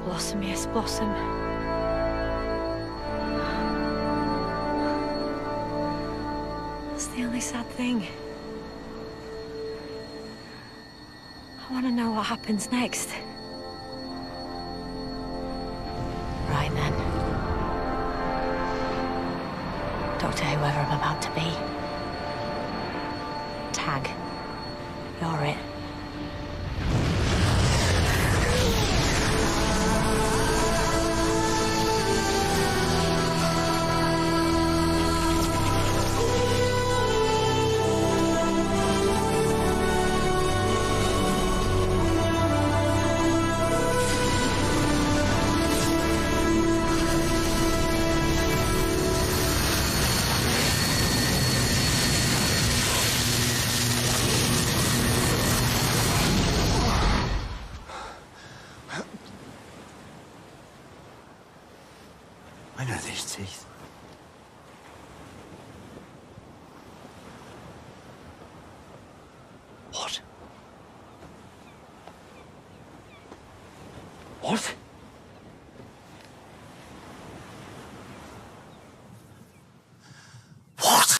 Blossom, yes, blossom. That's the only sad thing. I want to know what happens next. Right then. Doctor, whoever I'm about to be. Tag. You're it. I know these teeth. What? What? What?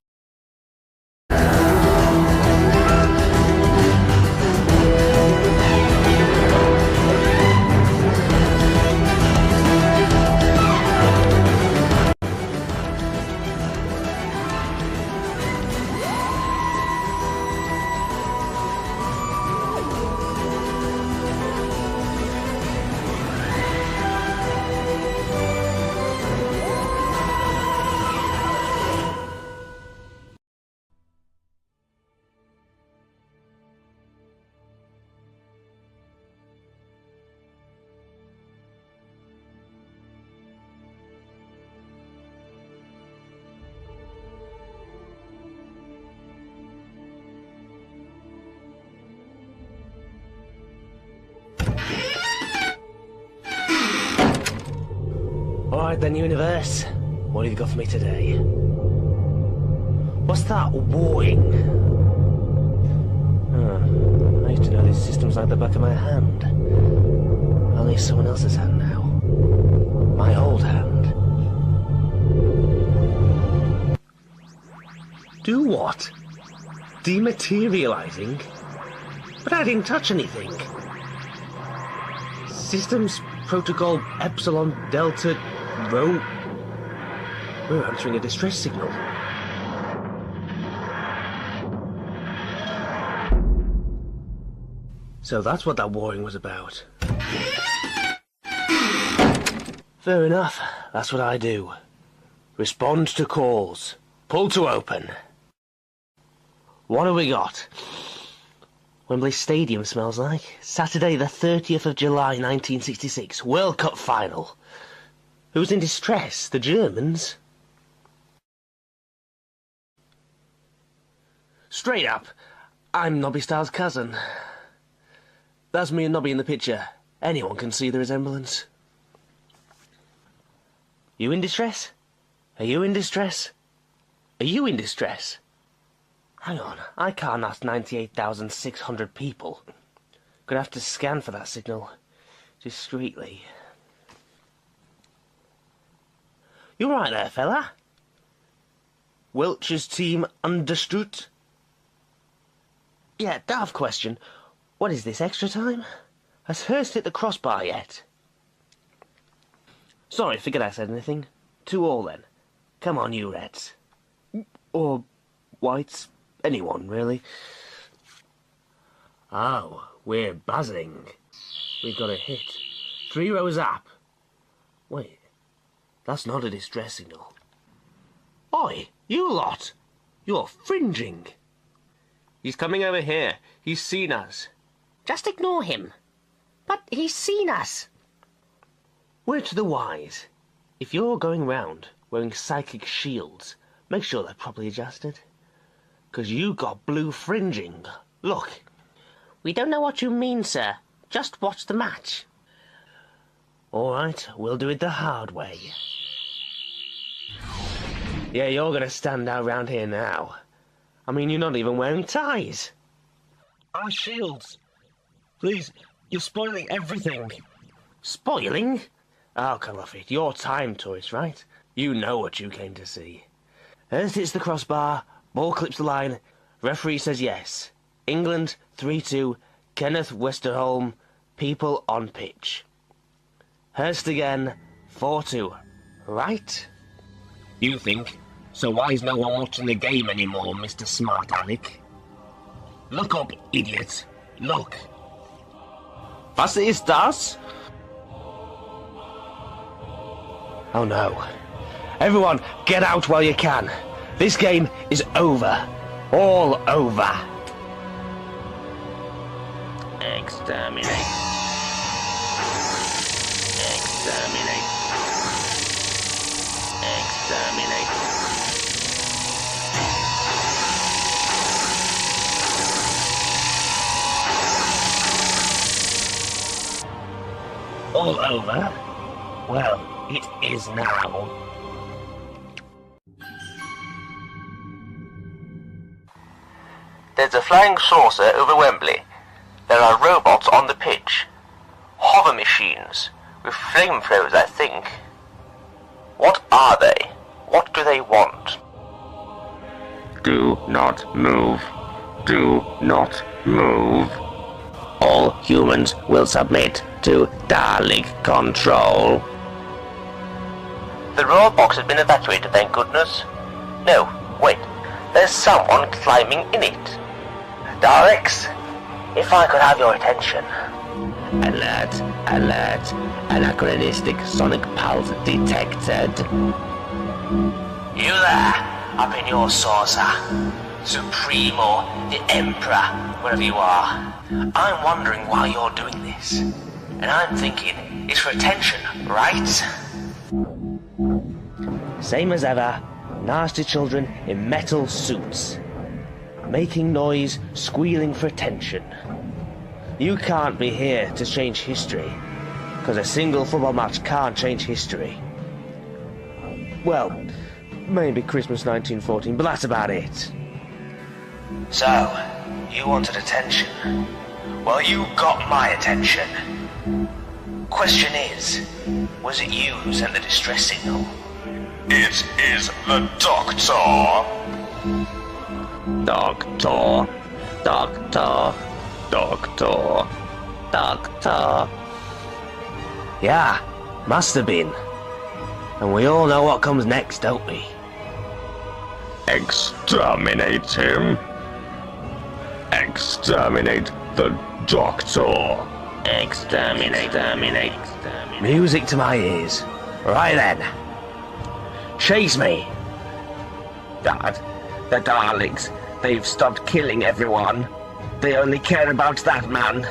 Alright then, universe. What have you got for me today? What's that warring? I used to know these systems like the back of my hand. Only someone else's hand now. My old hand. Do what? Dematerializing? But I didn't touch anything. Systems Protocol Epsilon Delta Rho. We're answering a distress signal. So that's what that warring was about. Fair enough. That's what I do. Respond to calls. Pull to open. What have we got? Wembley Stadium smells like. Saturday the 30th of July 1966. World Cup final. Who's in distress? The Germans? Straight up. I'm Nobby Star's cousin. That's me and Nobby in the picture. Anyone can see the resemblance. You in distress? Are you in distress? Are you in distress? Hang on, I can't ask 98,600 people. Gonna have to scan for that signal. Discreetly. You right there, fella? Welch's team understood? Yeah, daft question. What is this, extra time? Has Hurst hit the crossbar yet? Sorry, forget I said anything. 2-2 then. Come on, you Reds. Or Whites. Anyone, really. Oh, we're buzzing. We've got a hit. 3 rows up. Wait, that's not a distress signal. Oi, you lot! You're fringing. He's coming over here. He's seen us. Just ignore him. But he's seen us. Word to the wise. If you're going round wearing psychic shields, make sure they're properly adjusted. 'Cause you got blue fringing. Look. We don't know what you mean, sir. Just watch the match. All right, we'll do it the hard way. Yeah, you're gonna stand out round here now. I mean, you're not even wearing ties. Our shields. Please, you're spoiling everything. Spoiling? Oh, come off it. You're time tourist, right? You know what you came to see. Hurst hits the crossbar, ball clips the line, referee says yes. England 3-2, Kenneth Westerholm, people on pitch. Hurst again, 4-2. Right? You think? So why is no one watching the game anymore, Mr. Smart Alec? Look up, idiot. Look. Was ist das? Oh no. Everyone, get out while you can. This game is over. All over. Exterminate. Exterminate. Exterminate. All over? Well, it is now. There's a flying saucer over Wembley. There are robots on the pitch. Hover machines. With flamethrowers, I think. What are they? What do they want? Do not move. Do not move. All humans will submit to Dalek control. The royal box has been evacuated, thank goodness. No, wait. There's someone climbing in it. Daleks, if I could have your attention. Alert, alert. Anachronistic sonic pulse detected. You there, up in your saucer. Supremo, the Emperor, wherever you are. I'm wondering why you're doing this. And I'm thinking, it's for attention, right? Same as ever, nasty children in metal suits. Making noise, squealing for attention. You can't be here to change history, because a single football match can't change history. Well, maybe Christmas 1914, but that's about it. So, you wanted attention. Well, you got my attention. Question is, was it you who sent the distress signal? It is the Doctor. Doctor. Doctor. Doctor. Doctor. Yeah, must have been. And we all know what comes next, don't we? Exterminate him. Exterminate the Doctor. Exterminate, exterminate, exterminate. Music to my ears. Right then. Chase me. Dad, the Daleks, they've stopped killing everyone. They only care about that man.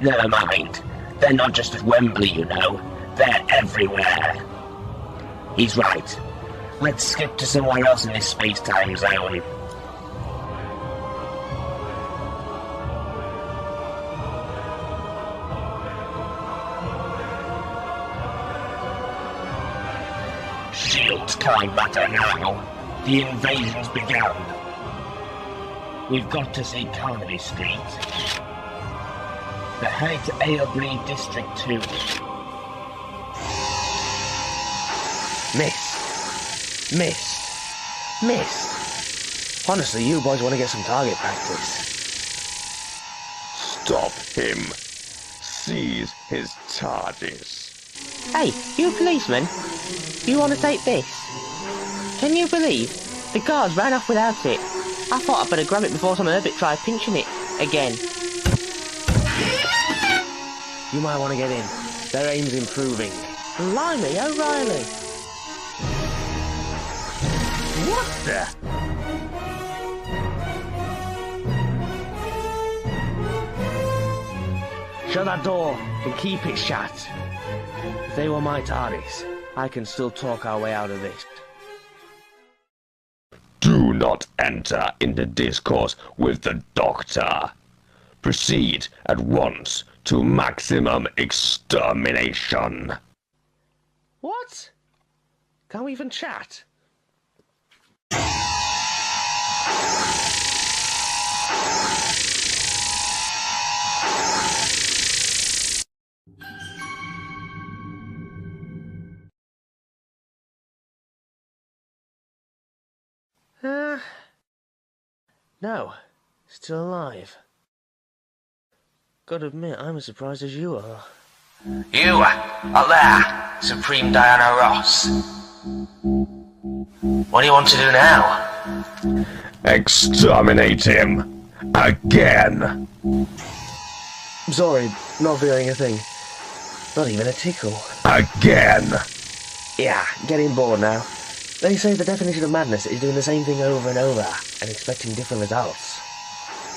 Never mind. They're not just at Wembley, you know. They're everywhere. He's right. Let's skip to somewhere else in this space-time zone. Shields can't matter now. The invasion's begun. We've got to see Carnaby Street. The Height Aylesbury District 2. Miss. Miss. Miss. Honestly, you boys want to get some target practice. Stop him. Seize his TARDIS. Hey, you policeman? You want to take this? Can you believe? The guards ran off without it. I thought I'd better grab it before some Herbert tried pinching it again. You might want to get in. Their aim's improving. Blimey, O'Reilly! What the? Shut that door and keep it shut. If they were my TARDIS, I can still talk our way out of this. Do not enter into discourse with the Doctor. Proceed at once to maximum extermination. What? Can't we even chat? No, still alive. Gotta admit, I'm as surprised as you are. You, up there, Supreme Diana Ross. What do you want to do now? Exterminate him. Again. Sorry, not feeling a thing. Not even a tickle. Again. Yeah, getting bored now. They say the definition of madness is doing the same thing over and over and expecting different results.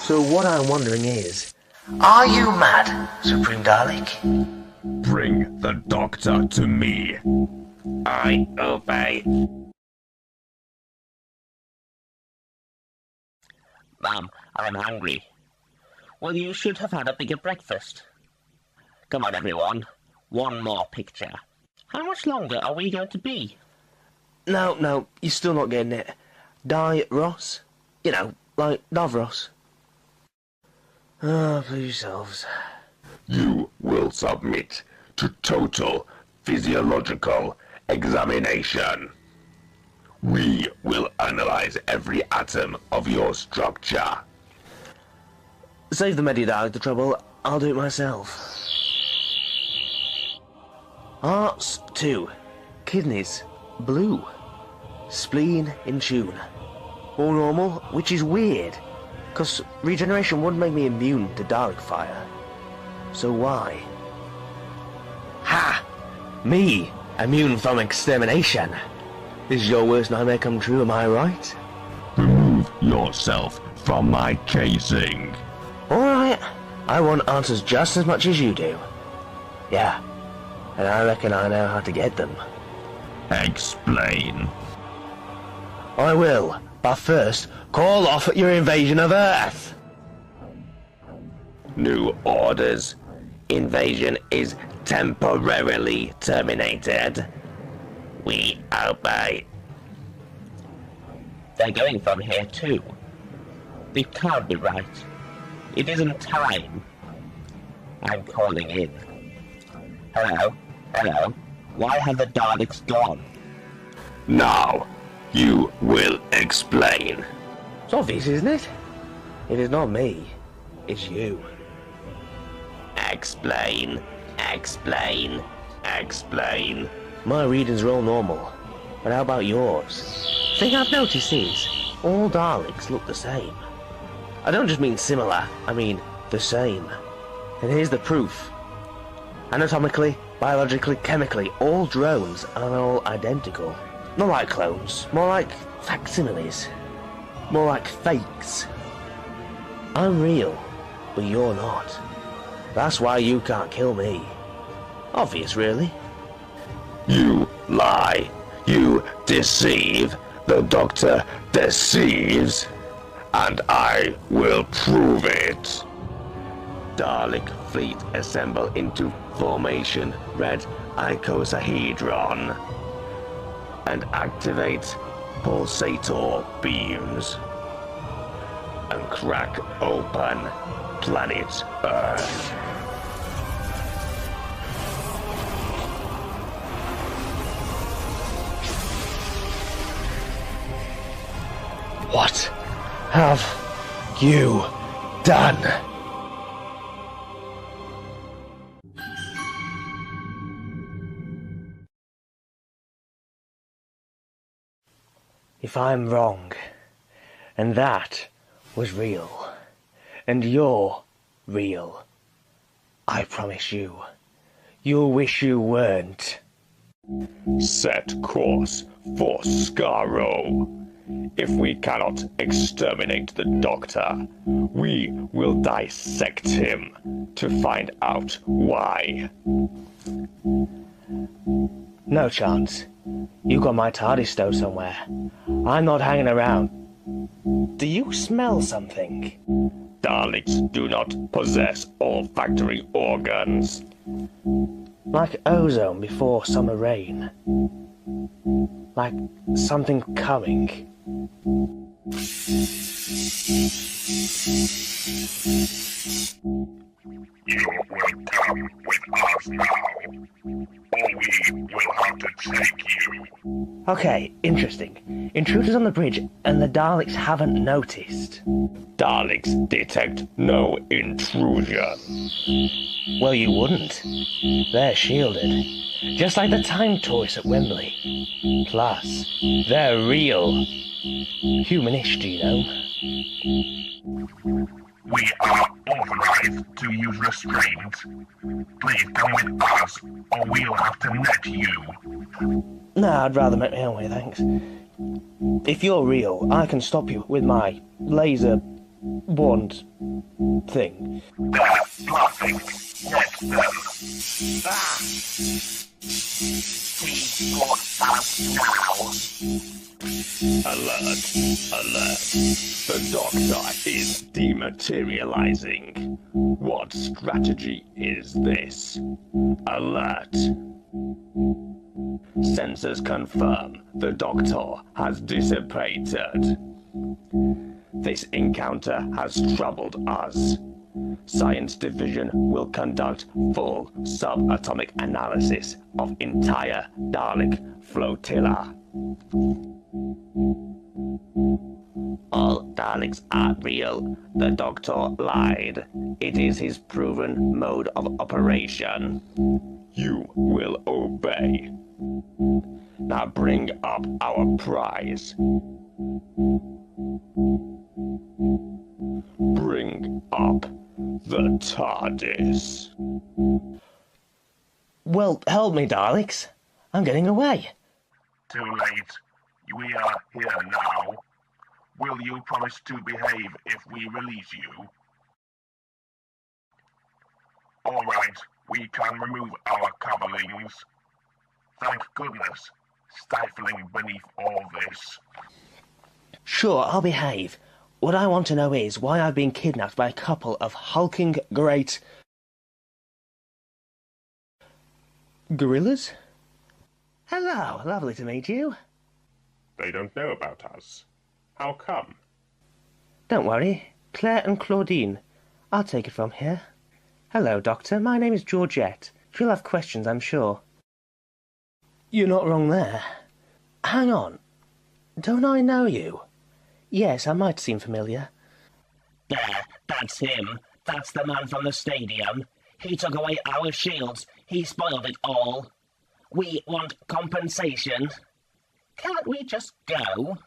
So what I'm wondering is, Are you mad, Supreme Dalek? Bring the doctor to me. I obey. Mum, I'm hungry. Well, you should have had a bigger breakfast. Come on, everyone. One more picture. How much longer are we going to be? No, you're still not getting it. Die Ross? You know, like Davros. Ah, please yourselves. You will submit to total physiological examination. We will analyze every atom of your structure. Save the Medidalek the trouble, I'll do it myself. Hearts, 2. Kidneys, blue. Spleen, in tune. All normal, which is weird, because regeneration wouldn't make me immune to Dalek fire. So why? Ha! Me, immune from extermination. This is your worst nightmare come true, am I right? Remove yourself from my casing. Alright, I want answers just as much as you do. Yeah, and I reckon I know how to get them. Explain. I will, but first, call off your invasion of Earth! New orders. Invasion is temporarily terminated. We obey. They're going from here too. They can't be right. It isn't time. I'm calling in. Hello? Why have the Daleks gone? Now, you will explain. It's obvious, isn't it? It is not me, it's you. Explain. My readings are all normal, but how about yours? Thing I've noticed is, all Daleks look the same. I don't just mean similar, I mean the same. And here's the proof. Anatomically, biologically, chemically, all drones are all identical. Not like clones, more like facsimiles. More like fakes. I'm real, but you're not. That's why you can't kill me. Obvious, really. You lie. You deceive. The Doctor deceives. And I will prove it. Dalek fleet assemble into formation red icosahedron and activate pulsator beams and crack open planet Earth. What have you done? If I'm wrong, and that was real, and you're real, I promise you'll wish you weren't. Set course for Skaro. If we cannot exterminate the Doctor, we will dissect him to find out why. No chance. You got my TARDIS stowed somewhere. I'm not hanging around. Do you smell something? Daleks do not possess olfactory organs. Like ozone before summer rain. Like something coming. You will come with us now, or we will have to take you. Okay, interesting. Intruders on the bridge, and the Daleks haven't noticed. Daleks detect no intrusion. Well, you wouldn't. They're shielded. Just like the time toys at Wembley. Plus, they're real. Humanish, do you know? We are authorized to use restraint. Please come with us, or we'll have to net you. No, I'd rather make my own way, thanks. If you're real, I can stop you with my laser wand thing. They're bluffing. Net them. Ah! See what's up now. Alert! Alert! The Doctor is dematerializing. What strategy is this? Alert! Sensors confirm the Doctor has dissipated. This encounter has troubled us. Science Division will conduct full subatomic analysis of entire Dalek flotilla. All Daleks are real. The Doctor lied. It is his proven mode of operation. You will obey. Now bring up our prize. Bring up the TARDIS. Well, help me, Daleks. I'm getting away. Too late. We are here now. Will you promise to behave if we release you? All right, we can remove our coverings. Thank goodness, stifling beneath all this. Sure, I'll behave. What I want to know is why I've been kidnapped by a couple of hulking great gorillas? Hello, lovely to meet you. They don't know about us. How come? Don't worry, Claire and Claudine. I'll take it from here. Hello, Doctor. My name is Georgette. You'll have questions, I'm sure. You're not wrong there. Hang on. Don't I know you? Yes, I might seem familiar. There, that's him. That's the man from the stadium. He took away our shields. He spoiled it all. We want compensation. Can't we just go?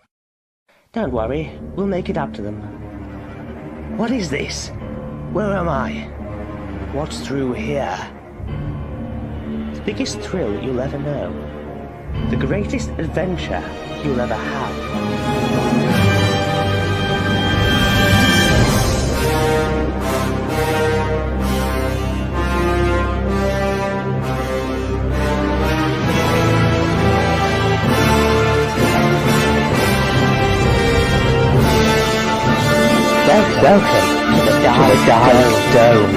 Don't worry, we'll make it up to them. What is this? Where am I? What's through here? The biggest thrill you'll ever know. The greatest adventure you'll ever have. Welcome to the Dalek Dome.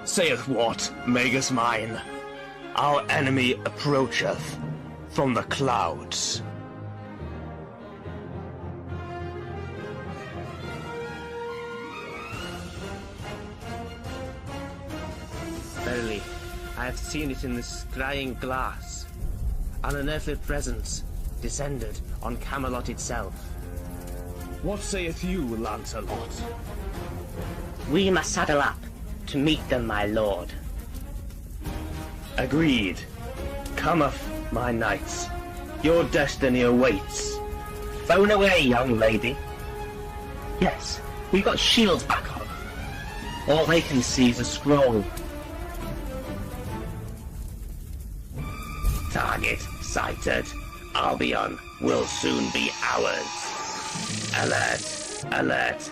Saith what, Magus mine? Our enemy approacheth from the clouds. Verily, I have seen it in the scrying glass. An unearthly presence descended on Camelot itself. What sayeth you, Lancelot? We must saddle up to meet them, my lord. Agreed. Cometh, my knights. Your destiny awaits. Phone away, young lady. Yes, we've got shields back on. All they can see is a scroll. Target sighted. Albion will soon be ours. Alert! Alert!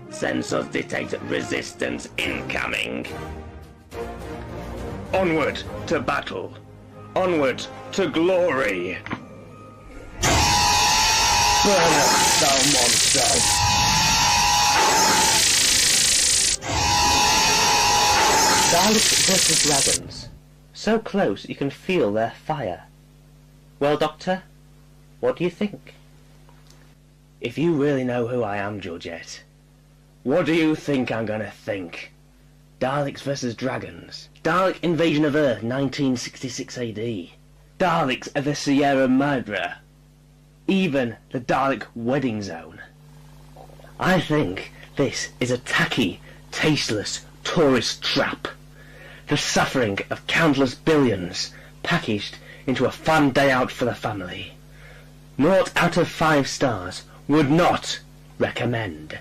Sensors detect resistance incoming. Onward to battle. Onward to glory. Burn us, thou monster. Daleks versus dragons. So close you can feel their fire. Well, Doctor, what do you think? If you really know who I am, Georgette, what do you think I'm gonna think? Daleks versus dragons. Dalek invasion of Earth, 1966 AD. Daleks at the Sierra Madre. Even the Dalek wedding zone. I think this is a tacky, tasteless tourist trap. The suffering of countless billions packaged into a fun day out for the family. 0 out of 5 stars. Would not recommend.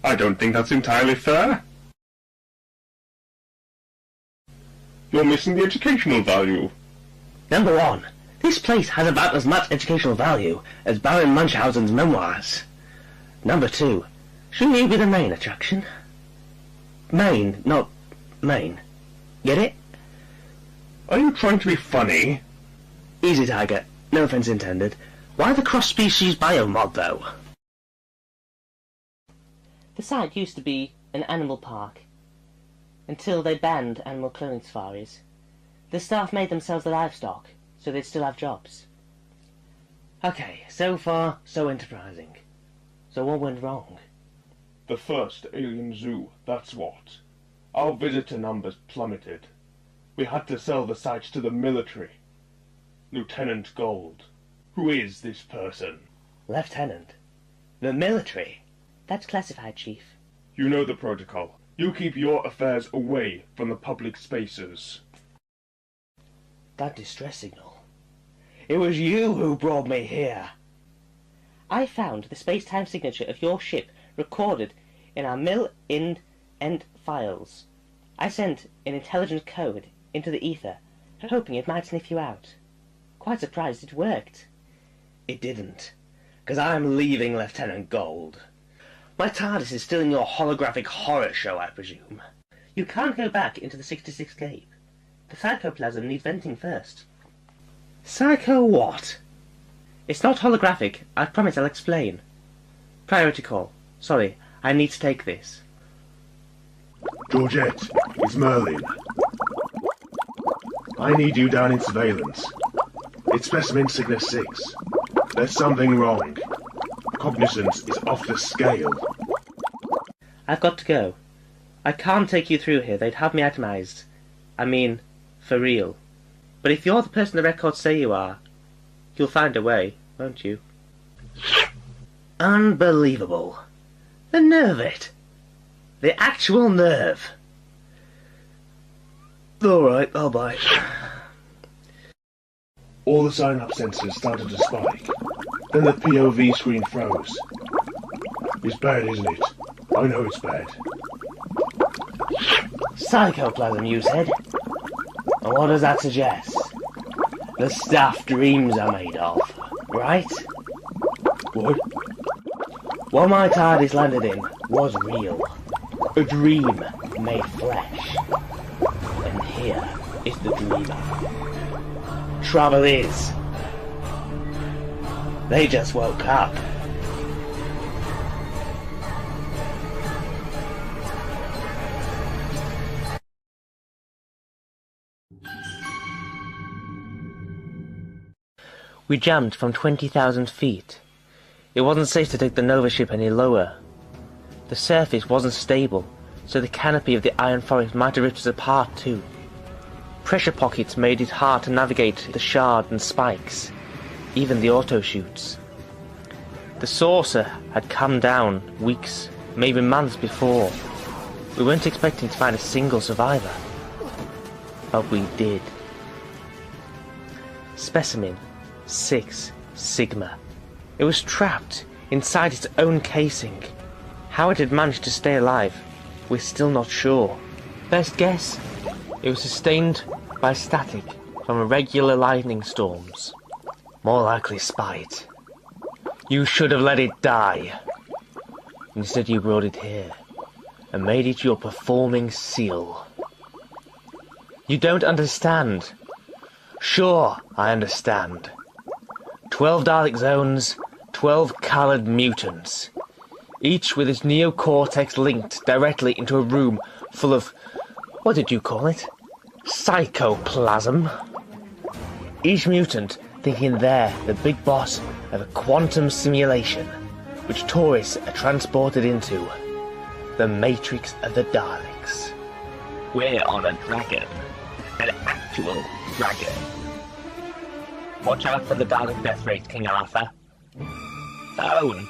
I don't think that's entirely fair. You're missing the educational value. Number 1. This place has about as much educational value as Baron Munchausen's memoirs. Number 2. Shouldn't you be the main attraction? Main, not main. Get it? Are you trying to be funny? Easy, Tiger. No offense intended. Why the cross-species biomod, though? The site used to be an animal park, until they banned animal cloning safaris. The staff made themselves the livestock, so they'd still have jobs. Okay, so far, so enterprising. So what went wrong? The first alien zoo, that's what. Our visitor numbers plummeted. We had to sell the site to the military. Lieutenant Gold. Who is this person? Lieutenant? The military? That's classified, Chief. You know the protocol. You keep your affairs away from the public spaces. That distress signal. It was you who brought me here. I found the space-time signature of your ship recorded in our mill-end files. I sent an intelligent code into the ether, hoping it might sniff you out. Quite surprised it worked. It didn't, because I'm leaving Lieutenant Gold. My TARDIS is still in your holographic horror show, I presume. You can't go back into the 66 Cape. The psychoplasm needs venting first. Psycho what? It's not holographic. I promise I'll explain. Priority call. Sorry, I need to take this. Georgette, it's Merlin. I need you down in surveillance. It's specimen Sigma 6. There's something wrong. Cognizance is off the scale. I've got to go. I can't take you through here. They'd have me atomized. I mean, for real. But if you're the person the records say you are, you'll find a way, won't you? Unbelievable. The nerve of it. The actual nerve. Alright, I'll bite. All the sign-up sensors started to spike. Then the POV screen froze. It's bad, isn't it? I know it's bad. Psychoplasm, you said? And what does that suggest? The stuff dreams are made of, right? What? What my TARDIS landed in was real. A dream made flesh. And here is the dreamer. Trouble is, they just woke up. We jammed from 20,000 feet. It wasn't safe to take the Nova ship any lower. The surface wasn't stable, so the canopy of the Iron Forest might have ripped us apart too. Pressure pockets made it hard to navigate the shard and spikes, even the auto-chutes. The saucer had come down weeks, maybe months before. We weren't expecting to find a single survivor. But we did. Specimen 6 Sigma. It was trapped inside its own casing. How it had managed to stay alive, we're still not sure. Best guess, it was sustained by static from irregular lightning storms. More likely spite. You should have let it die. Instead you brought it here and made it your performing seal. You don't understand. Sure, I understand. 12 Dalek zones, 12 coloured mutants, each with its neocortex linked directly into a room full of What did you call it? Psychoplasm. Each mutant thinking they're the big boss of a quantum simulation, which tourists are transported into. The Matrix of the Daleks. We're on a dragon. An actual dragon. Watch out for the Dalek death rate, King Arthur. Phone.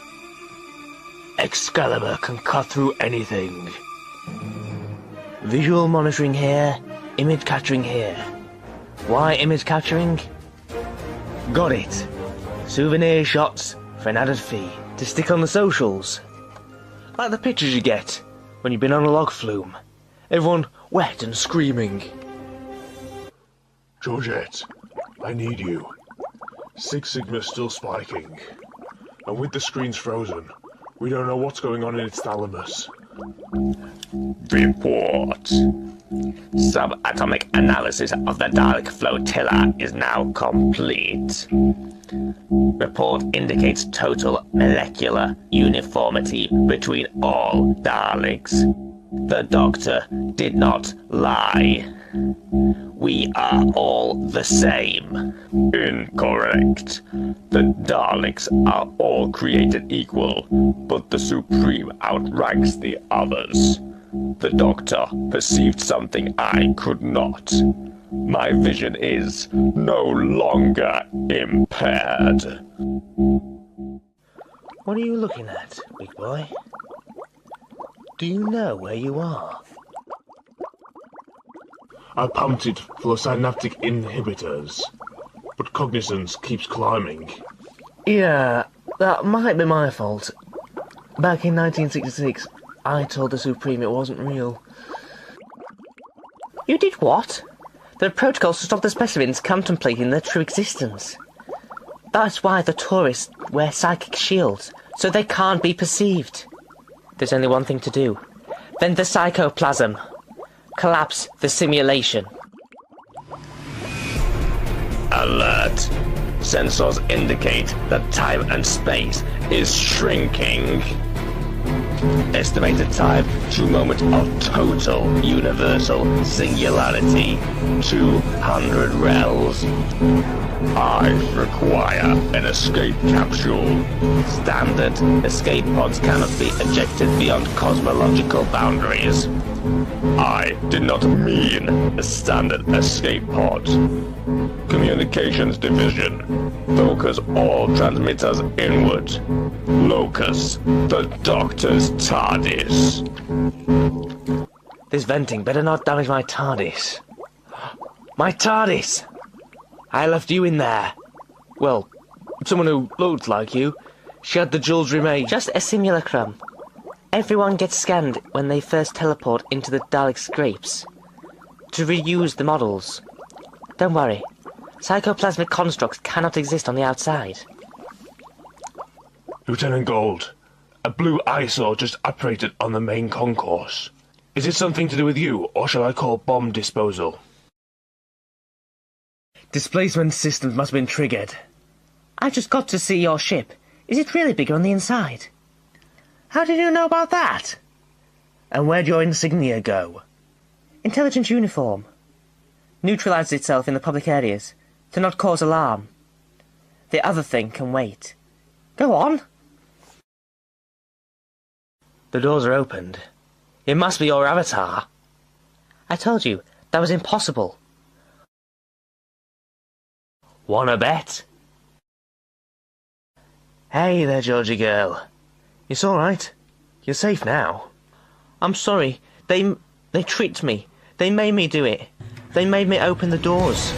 Excalibur can cut through anything. Visual monitoring here, image capturing here. Why image capturing? Got it. Souvenir shots for an added fee to stick on the socials. Like the pictures you get when you've been on a log flume. Everyone wet and screaming. Georgette, I need you. Six Sigma's still spiking. And with the screens frozen, we don't know what's going on in its thalamus. Report. Subatomic analysis of the Dalek flotilla is now complete. Report indicates total molecular uniformity between all Daleks. The Doctor did not lie. We are all the same. Incorrect. The Daleks are all created equal, but the Supreme outranks the others. The Doctor perceived something I could not. My vision is no longer impaired. What are you looking at, big boy? Do you know where you are? I pumped it full of synaptic inhibitors, but cognizance keeps climbing. Yeah, that might be my fault. Back in 1966, I told the Supreme it wasn't real. You did what? There are protocols to stop the specimens contemplating their true existence. That's why the tourists wear psychic shields, so they can't be perceived. There's only one thing to do. Then the psychoplasm. Collapse the simulation. Alert. Sensors indicate that time and space is shrinking. Estimated time to moment of total universal singularity, 200 rels. I require an escape capsule. Standard escape pods cannot be ejected beyond cosmological boundaries. I did not mean a standard escape pod. Communications division. Focus all transmitters inward. Locus, the Doctor's TARDIS. This venting better not damage my TARDIS. My TARDIS! I left you in there. Well, someone who looked like you. She had the jewels remain. Just a simulacrum. Everyone gets scanned when they first teleport into the Dalek scrapes. To reuse the models. Don't worry. Psychoplasmic constructs cannot exist on the outside. Lieutenant Gold, a blue eyesore just operated on the main concourse. Is it something to do with you, or shall I call bomb disposal? Displacement systems must have been triggered. I just got to see your ship. Is it really bigger on the inside? How did you know about that? And where'd your insignia go? Intelligence uniform. Neutralized itself in the public areas, to not cause alarm. The other thing can wait. Go on. The doors are opened. It must be your avatar. I told you, that was impossible. Wanna bet? Hey there, Georgie girl. It's all right. You're safe now. I'm sorry. They tricked me. They made me do it. They made me open the doors.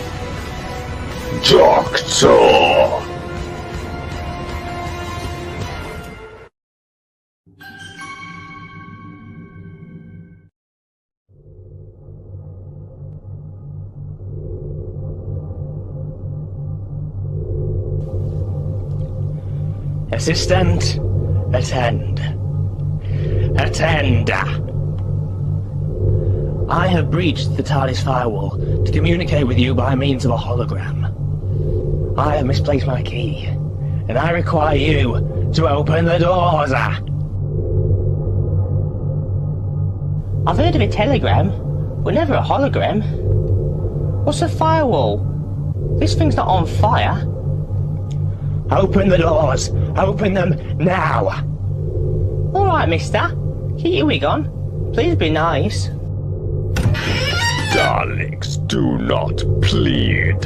Doctor! Assistant, attend. Attend! I have breached the TARDIS firewall to communicate with you by means of a hologram. I have misplaced my key, and I require you to open the doors. I've heard of a telegram. We're never a hologram. What's a firewall? This thing's not on fire. Open the doors! Open them now! Alright, mister. Keep your wig on. Please be nice. Daleks, do not plead.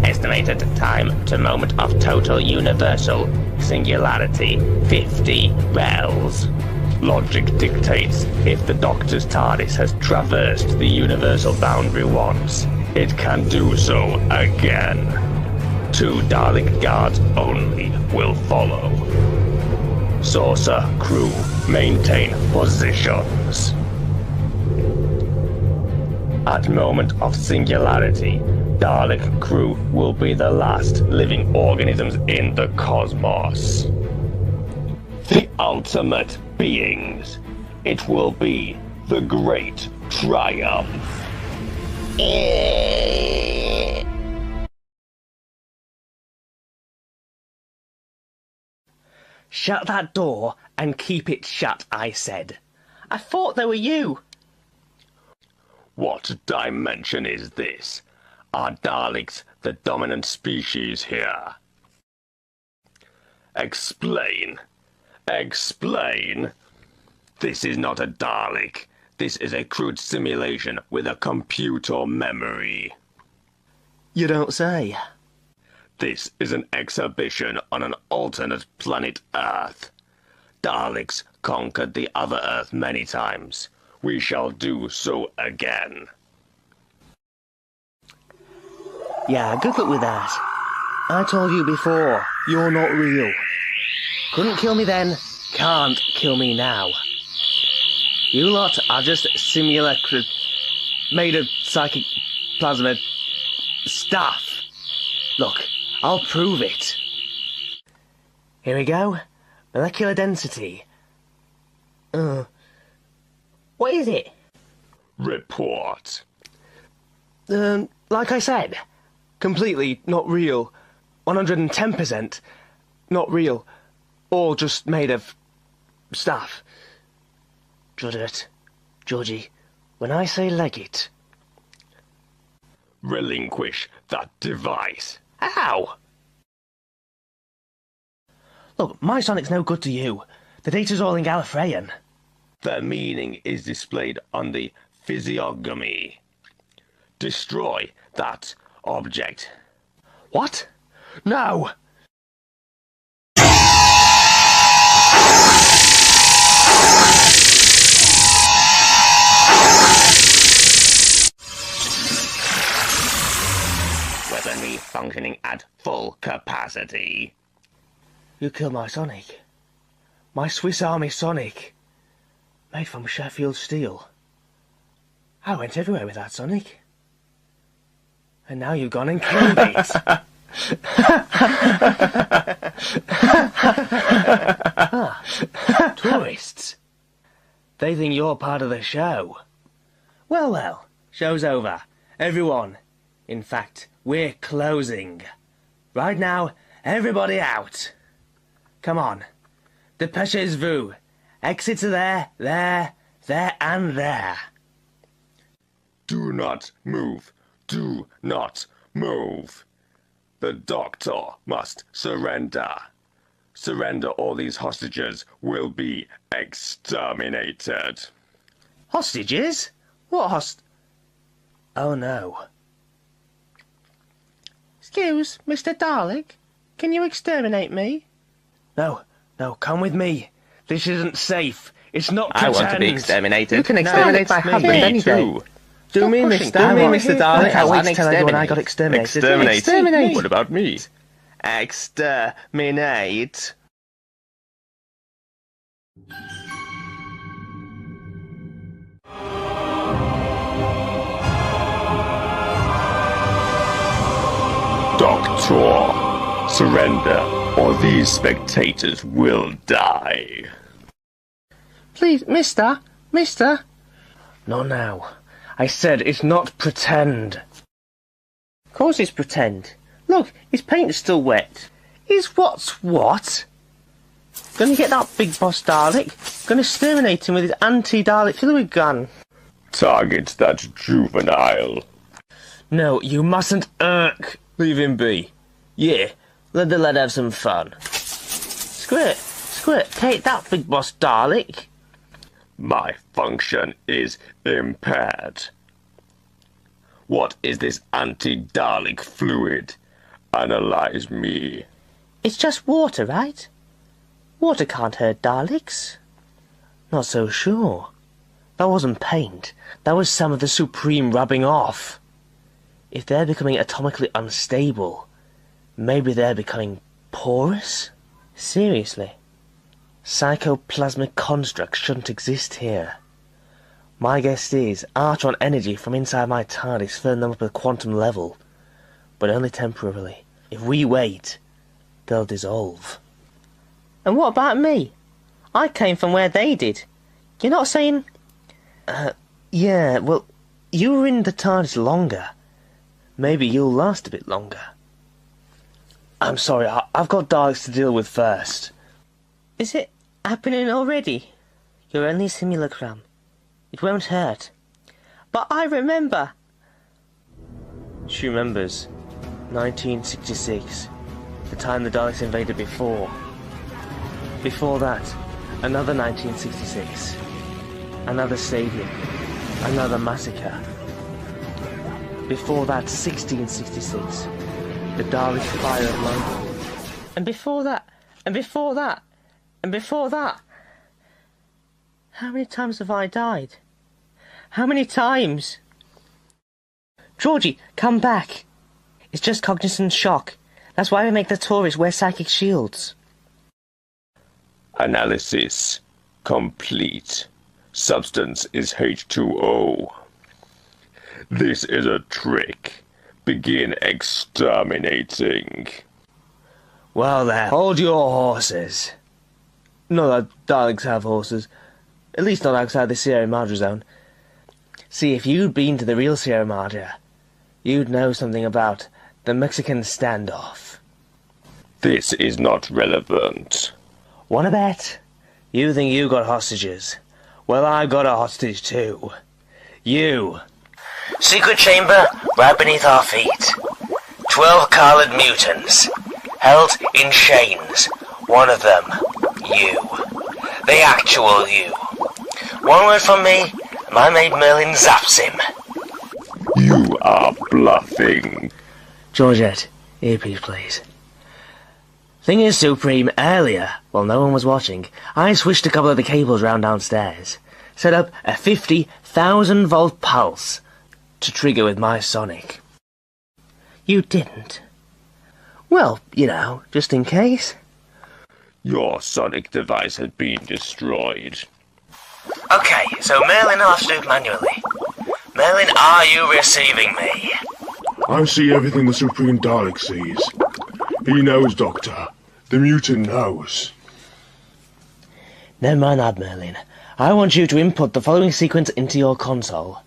Estimated time to moment of total universal singularity, 50 bells. Logic dictates if the Doctor's TARDIS has traversed the universal boundary once, it can do so again. 2 Dalek guards only will follow. Saucer crew, maintain positions. At moment of singularity, Dalek crew will be the last living organisms in the cosmos. The ultimate beings. It will be the great triumph. Shut that door and keep it shut, I said. I thought they were you. What dimension is this? Are Daleks the dominant species here? Explain. Explain. This is not a Dalek. This is a crude simulation with a computer memory. You don't say. This is an exhibition on an alternate planet Earth. Daleks conquered the other Earth many times. We shall do so again. Yeah, good luck with that. I told you before, you're not real. Couldn't kill me then, can't kill me now. You lot are just simulacra made of psychic plasma stuff. Look, I'll prove it. Here we go. Molecular density. What is it? Report. Like I said, completely not real. 110% not real. All just made of stuff. Juddit, Georgie, when I say leg it. Relinquish that device. Ow! Look, my sonic's no good to you. The data's all in Gallifreyan. The meaning is displayed on the physiognomy. Destroy that object. What? No! Weaponry functioning at full capacity. You killed my Sonic. My Swiss Army Sonic. Made from Sheffield steel. I went everywhere with that Sonic. And now you've gone and killed it. Tourists. They think you're part of the show. Well, well, show's over. Everyone. In fact, we're closing. Right now, everybody out. Come on. Dépêchez-vous. Exits are there, and there. Do not move. Do not move. The Doctor must surrender. Surrender or these hostages will be exterminated. Hostages? What Oh no. Excuse, Mr. Dalek? Can you exterminate me? No, come with me. This isn't safe. It's not pretend. I want to be exterminated. You can exterminate my husband any day. Do me, Mr. Dalek. I can't wait to tell everyone I got exterminated. Exterminate. What about me? Exterminate. Doctor, surrender, or these spectators will die. Please, mister. Not now. I said it's not pretend. Of course it's pretend. Look, his paint is still wet. Is what's what? Gonna get that big boss Dalek. Gonna exterminate him with his anti-Dalek fluid gun. Target that juvenile. No, you mustn't irk. Leave him be. Yeah, let the lad have some fun. Squirt, take that big boss Dalek. My function is impaired. What is this anti-Dalek fluid? Analyze me. It's just water, right? Water can't hurt Daleks. Not so sure. That wasn't paint. That was some of the Supreme rubbing off. If they're becoming atomically unstable, maybe they're becoming porous? Seriously. Psychoplasmic constructs shouldn't exist here. My guess is Artron energy from inside my TARDIS filling them up at a quantum level. But only temporarily. If we wait, they'll dissolve. And what about me? I came from where they did. You're not saying... yeah, well, you were in the TARDIS longer. Maybe you'll last a bit longer. I'm sorry, I've got Daleks to deal with first. Is it happening already? You're only a simulacrum. It won't hurt. But I remember. She remembers. 1966. The time the Daleks invaded before. Before that, another 1966. Another stadium. Another massacre. Before that, 1666. The Dalek fire of London. And before that, and before that, and before that. How many times have I died? How many times? Georgie, come back. It's just cognizant shock. That's why we make the tourists wear psychic shields. Analysis complete. Substance is H2O. This is a trick. Begin exterminating. Well then, hold your horses. Not that Daleks have horses. At least not outside the Sierra Madre zone. See, if you'd been to the real Sierra Madre, you'd know something about the Mexican standoff. This is not relevant. Wanna bet? You think you got hostages? Well, I got a hostage too. You. Secret chamber right beneath our feet. 12 coloured mutants, held in chains. One of them, you. The actual you. One word from me, my maid Merlin zaps him. You are bluffing. Georgette, earpiece please. Thing is, Supreme, earlier, while no one was watching, I switched a couple of the cables round downstairs. Set up a 50,000 volt pulse to trigger with my sonic. You didn't? Well, you know, just in case. Your sonic device had been destroyed. Okay, so Merlin will have to do it manually. Merlin, are you receiving me? I see everything the Supreme Dalek sees. He knows, Doctor. The mutant knows. Never mind that, Merlin. I want you to input the following sequence into your console.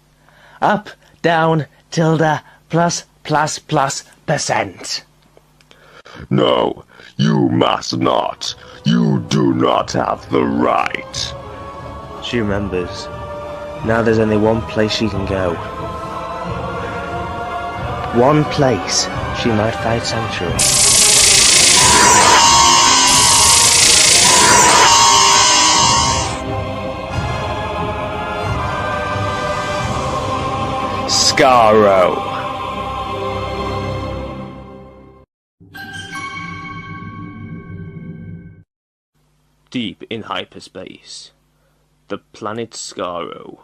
Up, down, tilde, plus, %. No, you must not. You do not have the right. She remembers. Now there's only one place she can go. One place she might find sanctuary. Skaro. Deep in hyperspace, the planet Skaro,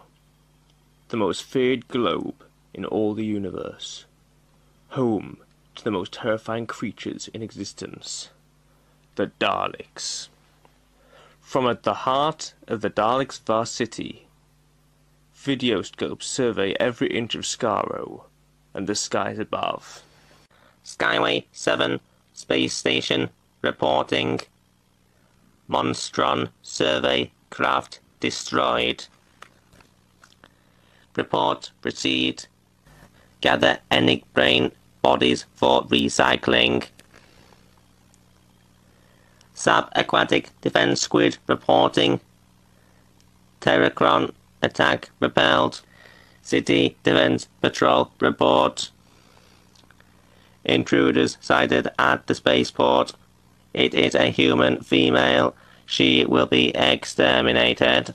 the most feared globe in all the universe, home to the most terrifying creatures in existence, the Daleks. From at the heart of the Daleks' vast city, videoscopes survey every inch of Skaro and the skies above. Skyway 7, space station, reporting. Monstron survey craft destroyed. Report proceed. Gather Enic brain bodies for recycling. Subaquatic defense squid reporting. Terracron attack repelled. City defense patrol report. Intruders sighted at the spaceport. It is a human female. She will be exterminated.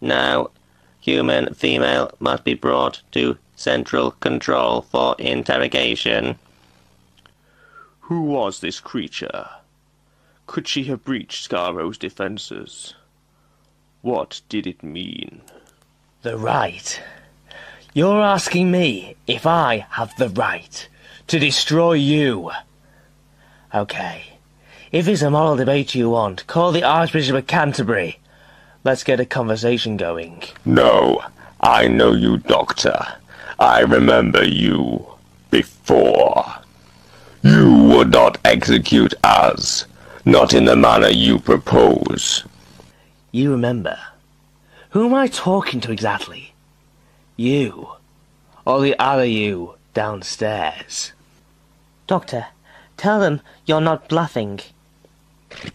Now, human female must be brought to Central Control for interrogation. Who was this creature? Could she have breached Scarrow's defenses? What did it mean? The right? You're asking me if I have the right to destroy you? Okay. If it's a moral debate you want, call the Archbishop of Canterbury. Let's get a conversation going. No, I know you, Doctor. I remember you before. You would not execute us, not in the manner you propose. You remember? Who am I talking to exactly? You, or the other you downstairs? Doctor, tell them you're not bluffing.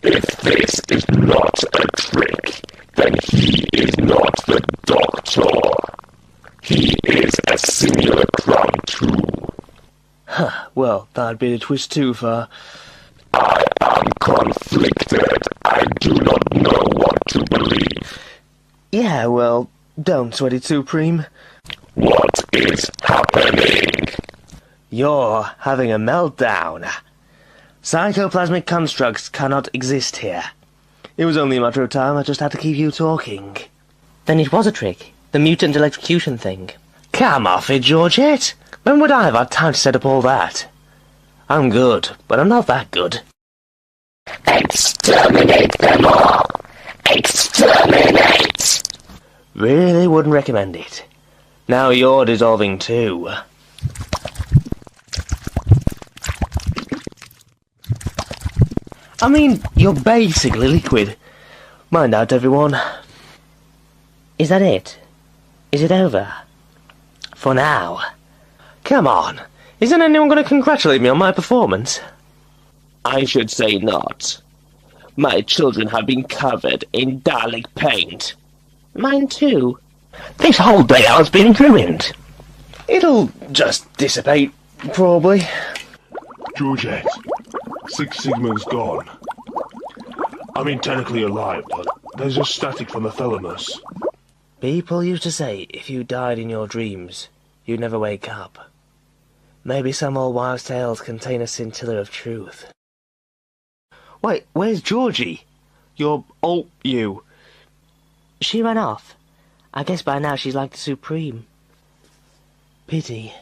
If this is not a trick, then he is not the Doctor. He is a simulacrum too. Huh, well, that'd be a twist too far. I am conflicted. I do not know what to believe. Yeah, well, don't sweat it, Supreme. What is happening? You're having a meltdown. Psychoplasmic constructs cannot exist here. It was only a matter of time. I just had to keep you talking. Then it was a trick. The mutant electrocution thing. Come off it, Georgette. When would I have had time to set up all that? I'm good, but I'm not that good. Exterminate them all! Exterminate! Really wouldn't recommend it. Now you're dissolving too. I mean, you're basically liquid. Mind out, everyone. Is that it? Is it over? For now. Come on. Isn't anyone going to congratulate me on my performance? I should say not. My children have been covered in Dalek paint. Mine too. This whole day has been ruined. It'll just dissipate, probably. Georgette, Six Sigma's gone. I mean, technically alive, but there's just static from the thalamus. People used to say if you died in your dreams, you'd never wake up. Maybe some old wives' tales contain a scintilla of truth. Wait, where's Georgie? Your old you. She ran off. I guess by now she's like the Supreme. Pity.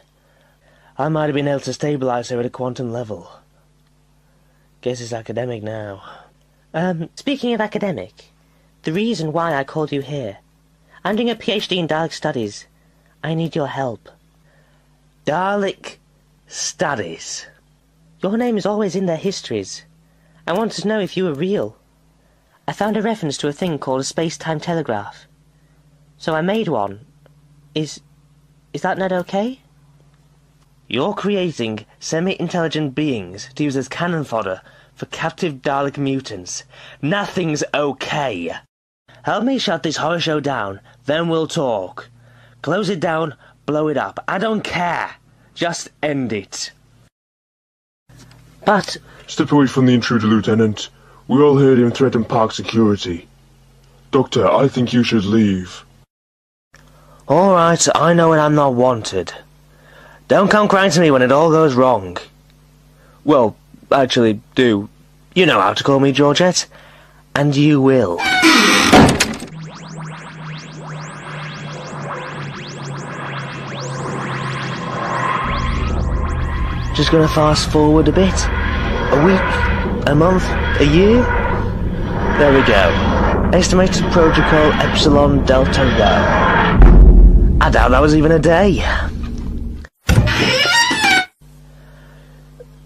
I might have been able to stabilize her at a quantum level. Guess it's academic now. Speaking of academic, the reason why I called you here, I'm doing a PhD in Dalek Studies. I need your help. Dalek Studies. Your name is always in their histories. I wanted to know if you were real. I found a reference to a thing called a space-time telegraph. So I made one. Is that not okay? You're creating semi-intelligent beings to use as cannon fodder for captive Dalek mutants. Nothing's okay. Help me shut this horror show down, then we'll talk. Close it down, blow it up. I don't care. Just end it. But... Step away from the intruder, Lieutenant. We all heard him threaten park security. Doctor, I think you should leave. Alright, I know when I'm not wanted. Don't come crying to me when it all goes wrong. Well, actually, do. You know how to call me, Georgette. And you will. Just gonna fast forward a bit. A week, a month, a year. There we go. Estimated protocol Epsilon Delta Rho. I doubt that was even a day.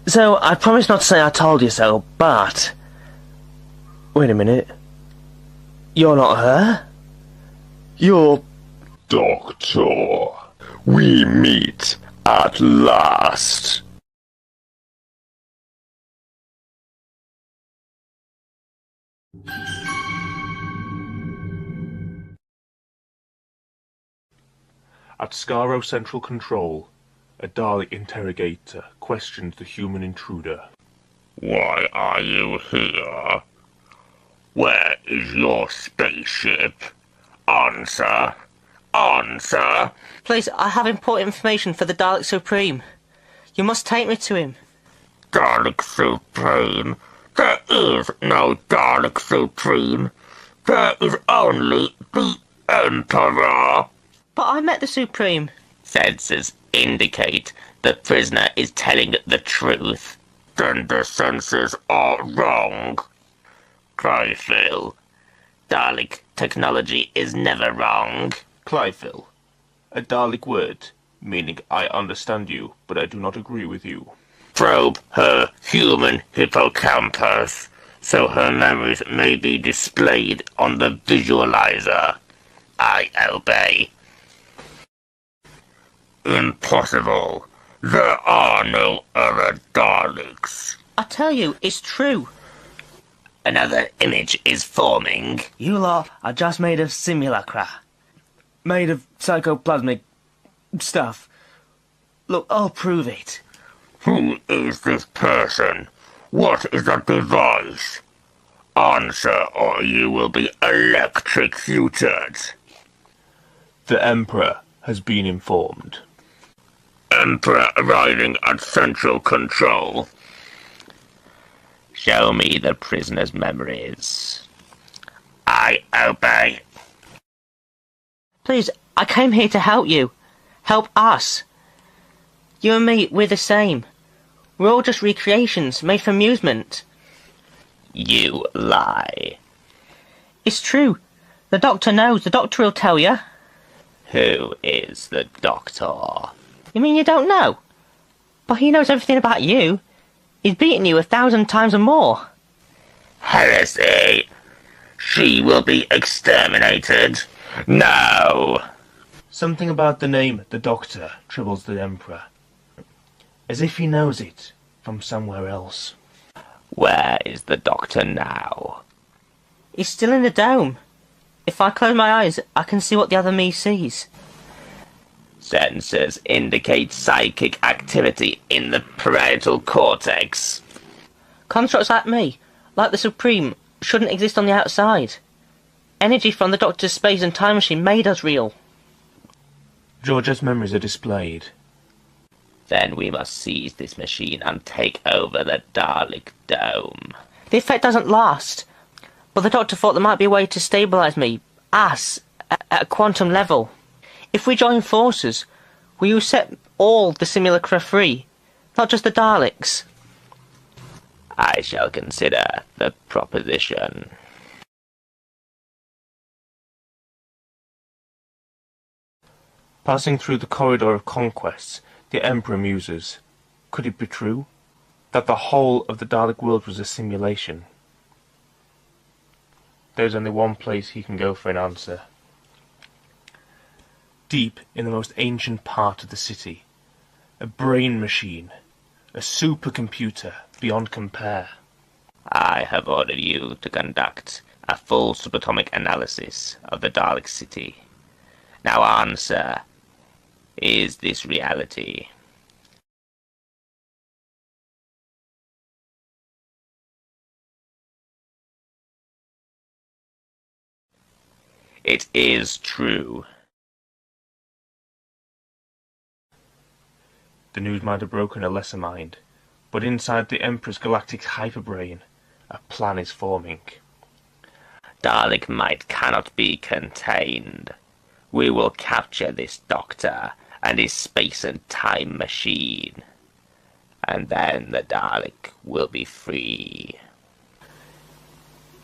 So, I promise not to say I told you so, but... Wait a minute. You're not her? You're... Doctor, we meet at last. At Skaro Central Control, a Dalek interrogator questions the human intruder. Why are you here? Where is your spaceship? Answer! Answer! Please, I have important information for the Dalek Supreme. You must take me to him. Dalek Supreme? There is no Dalek Supreme. There is only the Emperor. But I met the Supreme. Sensors indicate the prisoner is telling the truth. Then the sensors are wrong. Cryphil, Dalek technology is never wrong. Clyphil, a Dalek word, meaning I understand you, but I do not agree with you. Probe her human hippocampus, so her memories may be displayed on the visualizer. I obey. Impossible. There are no other Daleks. I tell you, it's true. Another image is forming. You lot are just made of simulacra. Made of psychoplasmic stuff. Look, I'll prove it. Who is this person? What is the device? Answer, or you will be electrocuted. The Emperor has been informed. Emperor arriving at Central Control. Show me the prisoner's memories. I obey. Please, I came here to help you. Help us. You and me, we're the same. We're all just recreations made for amusement. You lie. It's true. The Doctor knows. The Doctor will tell you. Who is the Doctor? You mean you don't know? But he knows everything about you. He's beaten you 1,000 times or more. Heresy! She will be exterminated. No! Something about the name the Doctor troubles the Emperor. As if he knows it from somewhere else. Where is the Doctor now? He's still in the dome. If I close my eyes, I can see what the other me sees. Sensors indicate psychic activity in the parietal cortex. Constructs like me, like the Supreme, shouldn't exist on the outside. Energy from the Doctor's space and time machine made us real. Georgia's memories are displayed. Then we must seize this machine and take over the Dalek Dome. The effect doesn't last. But the Doctor thought there might be a way to stabilise me, us, at a quantum level. If we join forces, will you set all the simulacra free, not just the Daleks? I shall consider the proposition. Passing through the corridor of conquests, the Emperor muses. Could it be true? That the whole of the Dalek world was a simulation? There's only one place he can go for an answer. Deep in the most ancient part of the city. A brain machine. A supercomputer beyond compare. I have ordered you to conduct a full subatomic analysis of the Dalek city. Now answer, is this reality? It is true. The news might have broken a lesser mind, but inside the Emperor's galactic hyperbrain, a plan is forming. Dalek might cannot be contained. We will capture this Doctor and his space and time machine. And then the Dalek will be free.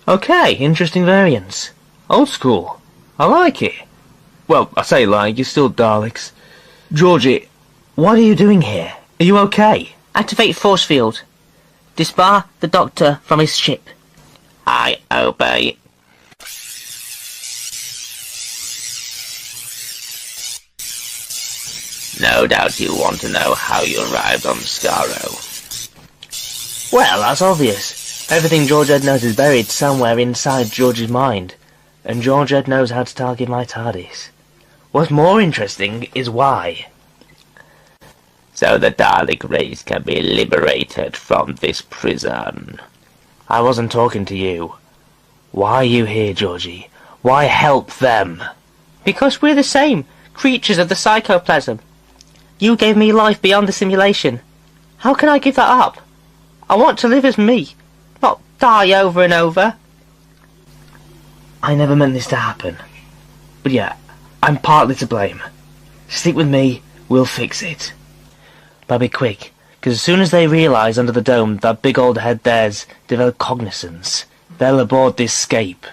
Okay, interesting variants. Old school. I like it. Well, I say like, you're still Daleks. Georgie, what are you doing here? Are you okay? Activate force field. Disbar the Doctor from his ship. I obey. No doubt you want to know how you arrived on Skaro. Well, that's obvious. Everything George Ed knows is buried somewhere inside George's mind, and George Ed knows how to target my TARDIS. What's more interesting is why. So the Dalek race can be liberated from this prison. I wasn't talking to you. Why are you here, Georgie? Why help them? Because we're the same, creatures of the psychoplasm. You gave me life beyond the simulation. How can I give that up? I want to live as me, not die over and over. I never meant this to happen. But yeah, I'm partly to blame. Stick with me, we'll fix it. But be quick, because as soon as they realise under the dome that big old head there's developed cognizance, they'll abort this scape.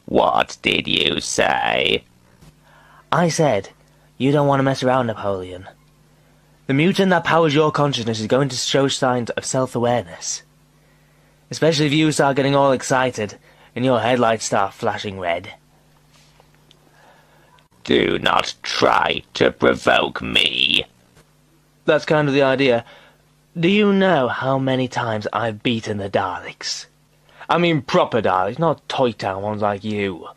What did you say? I said, you don't want to mess around, Napoleon. The mutant that powers your consciousness is going to show signs of self-awareness. Especially if you start getting all excited and your headlights start flashing red. Do not try to provoke me. That's kind of the idea. Do you know how many times I've beaten the Daleks? I mean proper Daleks, not Toy Town ones like you.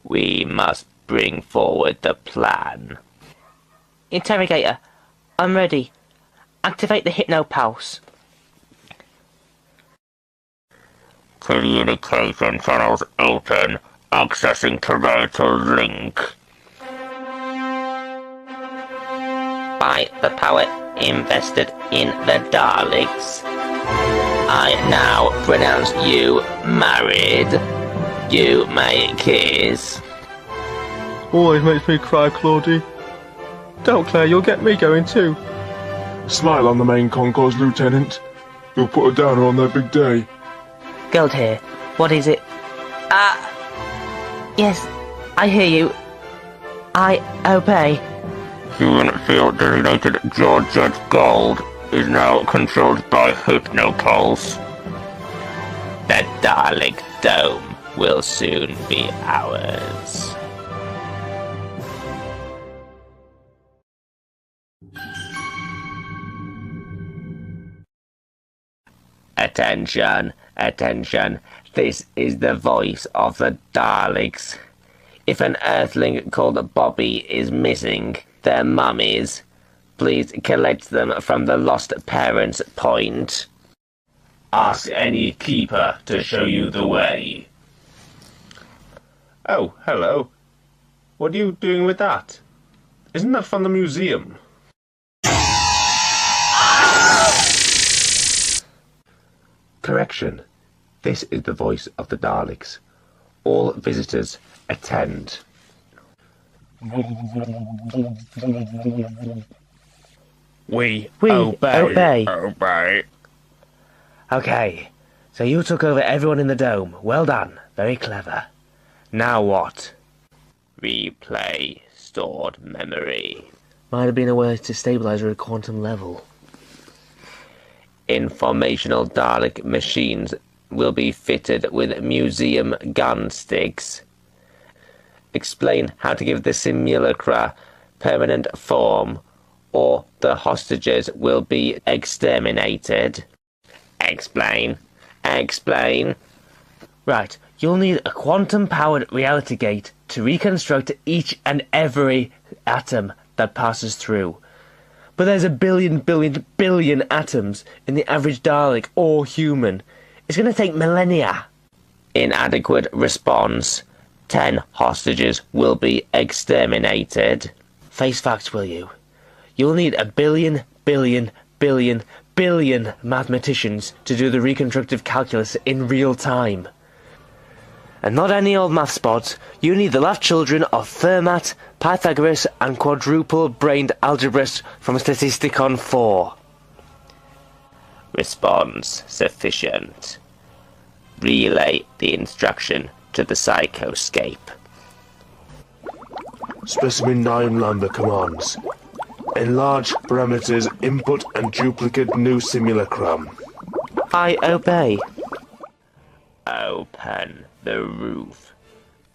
We must bring forward the plan. Interrogator, I'm ready. Activate the hypnopulse. Communication channels open. Accessing parental link. By the power invested in the Daleks, I now pronounce you married. You may kiss. Always makes me cry, Claudie. Don't, Claire, you'll get me going too. Smile on the main concourse, Lieutenant. You'll put a downer on their big day. Gold here. What is it? Yes, I hear you. I obey. Human field designated George Ed Gold is now controlled by Hypnopulse. The Dalek Dome will soon be ours. Attention, attention, this is the voice of the Daleks. If an Earthling called Bobby is missing their mummies, please collect them from the Lost Parents Point. Ask any keeper to show you the way. Oh, hello. What are you doing with that? Isn't that from the museum? Correction. This is the voice of the Daleks. All visitors attend. We obey. Obey. Okay, so you took over everyone in the dome. Well done. Very clever. Now what? Replay stored memory. Might have been a way to stabilize her at quantum level. Informational Dalek machines will be fitted with museum gun sticks. Explain how to give the simulacra permanent form, or the hostages will be exterminated. Explain. Explain. Right, you'll need a quantum-powered reality gate to reconstruct each and every atom that passes through. But there's a billion atoms in the average Dalek or human. It's going to take millennia. Inadequate response. 10 hostages will be exterminated. Face facts, will you? You'll need a billion mathematicians to do the reconstructive calculus in real time. And not any old math spots. You need the last children of Fermat, Pythagoras, and quadruple-brained algebraists from Statisticon 4. Response sufficient. Relay the instruction to the psychoscape. Specimen 9 Lambda commands. Enlarge parameters input and duplicate new simulacrum. I obey. Open the roof.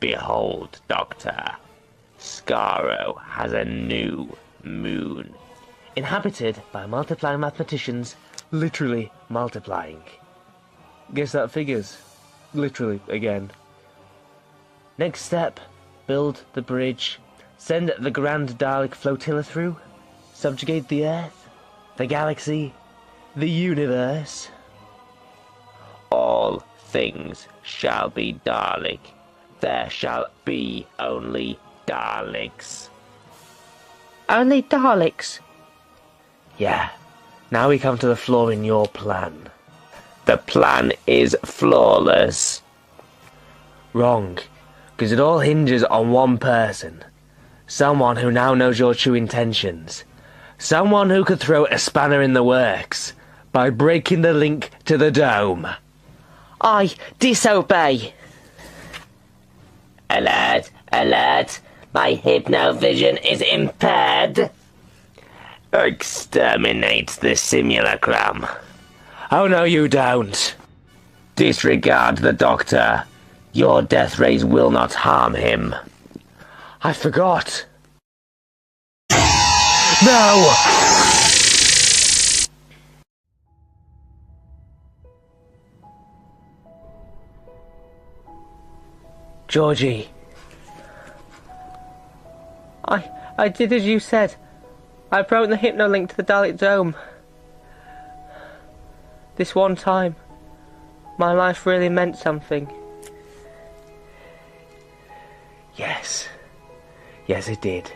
Behold, Doctor. Skaro has a new moon. Inhabited by multiplying mathematicians, literally multiplying. Guess that figures. Literally, again. Next step, build the bridge. Send the Grand Dalek flotilla through. Subjugate the Earth, the galaxy, the universe. All things shall be Dalek. There shall be only Daleks. Only Daleks? Yeah. Now we come to the flaw in your plan. The plan is flawless. Wrong. Because it all hinges on one person. Someone who now knows your true intentions. Someone who could throw a spanner in the works by breaking the link to the dome. I disobey. Alert, alert. My hypno-vision is impaired. Exterminate the simulacrum. Oh no, you don't. Disregard the Doctor. Your death rays will not harm him. I forgot. No! Georgie. I did as you said. I broke the hypno-link to the Dalek Dome. This one time, my life really meant something. Yes. Yes, it did.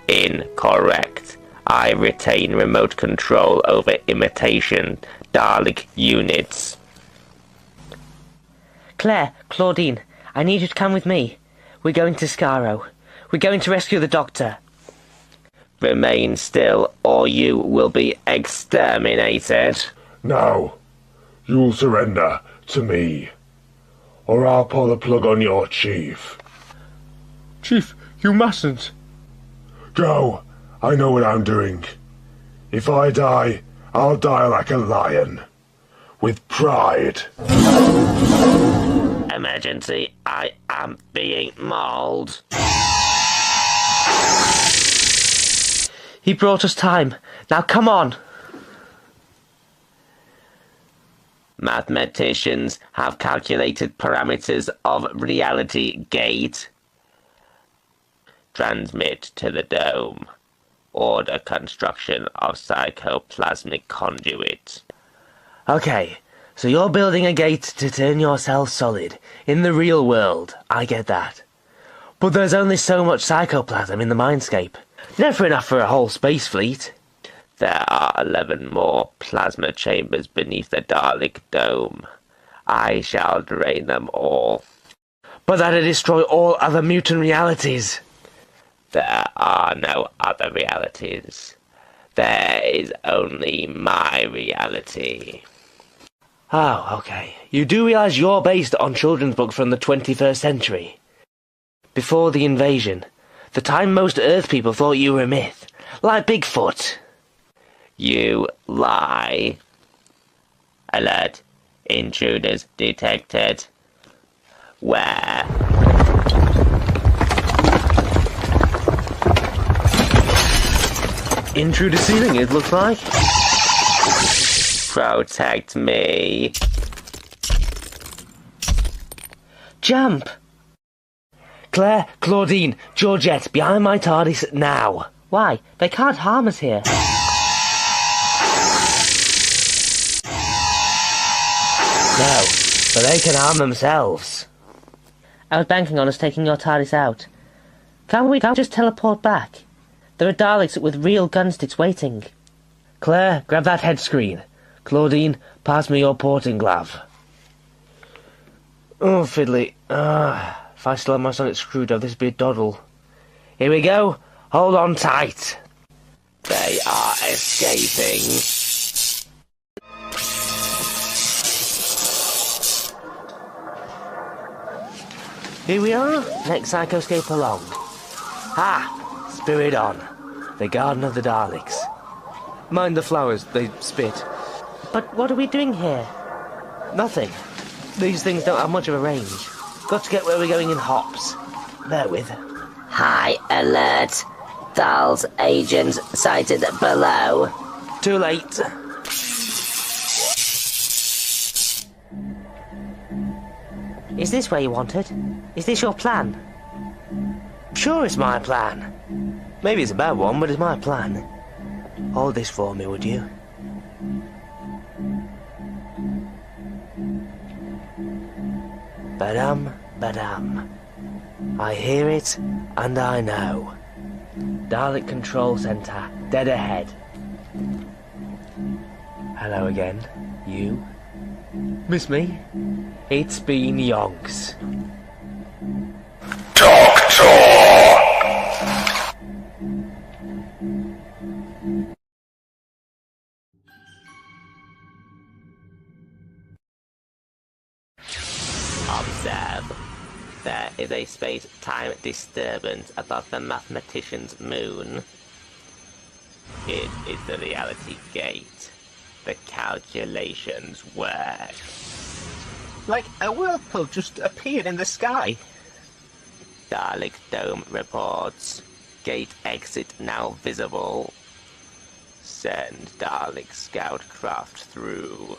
Incorrect. I retain remote control over imitation Dalek units. Claire, Claudine, I need you to come with me. We're going to Skaro. We're going to rescue the Doctor. Remain still, or you will be exterminated. Now, you'll surrender to me, or I'll pull the plug on your chief. Chief, you mustn't. Go, I know what I'm doing. If I die, I'll die like a lion. With pride. Emergency, I am being mauled. He brought us time. Now come on. Mathematicians have calculated parameters of reality gate. Transmit to the dome. Order construction of psychoplasmic conduit. Okay, so you're building a gate to turn yourself solid. In the real world, I get that. But there's only so much psychoplasm in the mindscape. Never enough for a whole space fleet. There are 11 more plasma chambers beneath the Dalek dome. I shall drain them all. But that'd destroy all other mutant realities. There are no other realities. There is only my reality. Oh, okay. You do realise you're based on children's book from the 21st century? Before the invasion, the time most Earth people thought you were a myth, like Bigfoot. You lie. Alert. Intruders detected. Where? Intruder ceiling, it looks like. Protect me. Jump! Claire, Claudine, Georgette, behind my TARDIS now. Why? They can't harm us here. No, but they can harm themselves. I was banking on us taking your TARDIS out. Can't we just teleport back? There are Daleks with real gunsticks waiting. Claire, grab that head screen. Claudine, pass me your porting glove. Oh, fiddly. If I still had my sonic screwdriver, this would be a doddle. Here we go. Hold on tight. They are escaping. Here we are. Next psychoscape along. Ah, spirit on. The Garden of the Daleks. Mind the flowers, they spit. But what are we doing here? Nothing. These things don't have much of a range. Got to get where we're going in hops. Bear with. High alert. Dahl's agents sighted below. Too late. Is this where you wanted? Is this your plan? Sure it's my plan. Maybe it's a bad one, but it's my plan. Hold this for me, would you? Badam, badam. I hear it, and I know. Dalek Control Center, dead ahead. Hello again, you. Miss me? It's been yonks. Observe. There is a space-time disturbance above the mathematician's moon. It is the reality gate. The calculations work. Like a whirlpool just appeared in the sky. Dalek Dome reports. Gate exit now visible. Send Dalek scout craft through.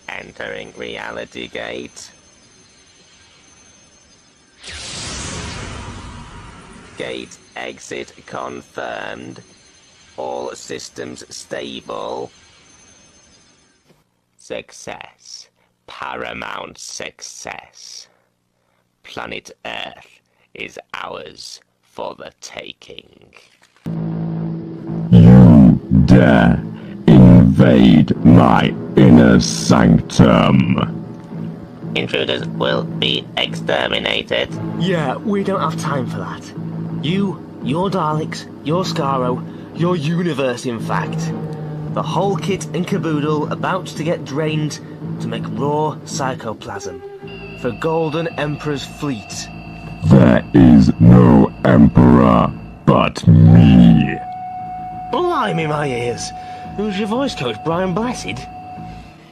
Entering reality gate. Gate exit confirmed. All systems stable. Success. Paramount success. Planet Earth is ours for the taking. You dare invade my inner sanctum. Intruders will be exterminated. Yeah, we don't have time for that. You, your Daleks, your Skaro, your universe, in fact. The whole kit and caboodle about to get drained to make raw psychoplasm for Golden Emperor's fleet. There is no emperor but me. Blimey my ears! Who's your voice coach, Brian Blessed?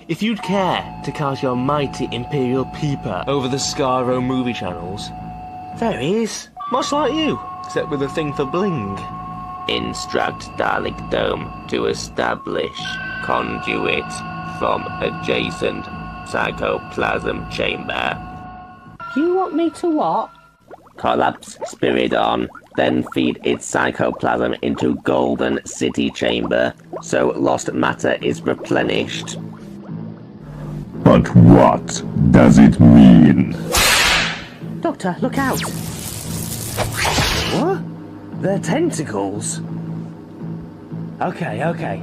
If you'd care to cast your mighty Imperial peeper over the Skaro movie channels, there he is, much like you, except with a thing for bling. Instruct Dalek Dome to establish conduit from adjacent psychoplasm chamber. You want me to what? Collapse Spiridon, then feed its psychoplasm into Golden City Chamber, so lost matter is replenished. But what does it mean? Doctor, look out! What? They're tentacles. Okay.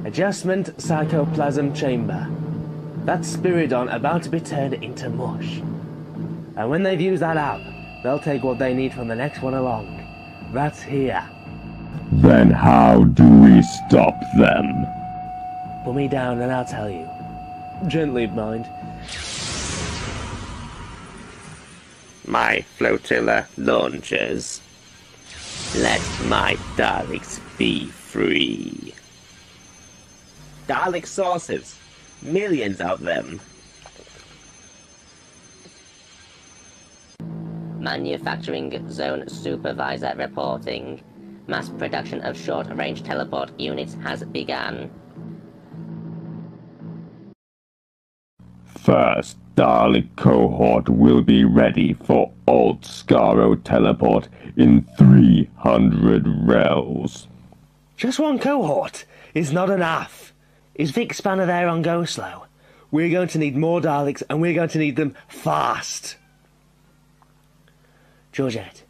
Adjustment psychoplasm chamber. That's Spiridon about to be turned into mush. And when they've used that up, they'll take what they need from the next one along. That's here. Then how do we stop them? Put me down and I'll tell you. Gently, mind. My flotilla launches. Let my Daleks be free. Dalek sources. Millions of them. Manufacturing Zone Supervisor reporting. Mass production of short-range teleport units has begun. First Dalek cohort will be ready for Alt Skaro teleport in 300 rels. Just one cohort is not enough. Is Vic Spanner there on Go Slow? We're going to need more Daleks, and we're going to need them fast. Georgette,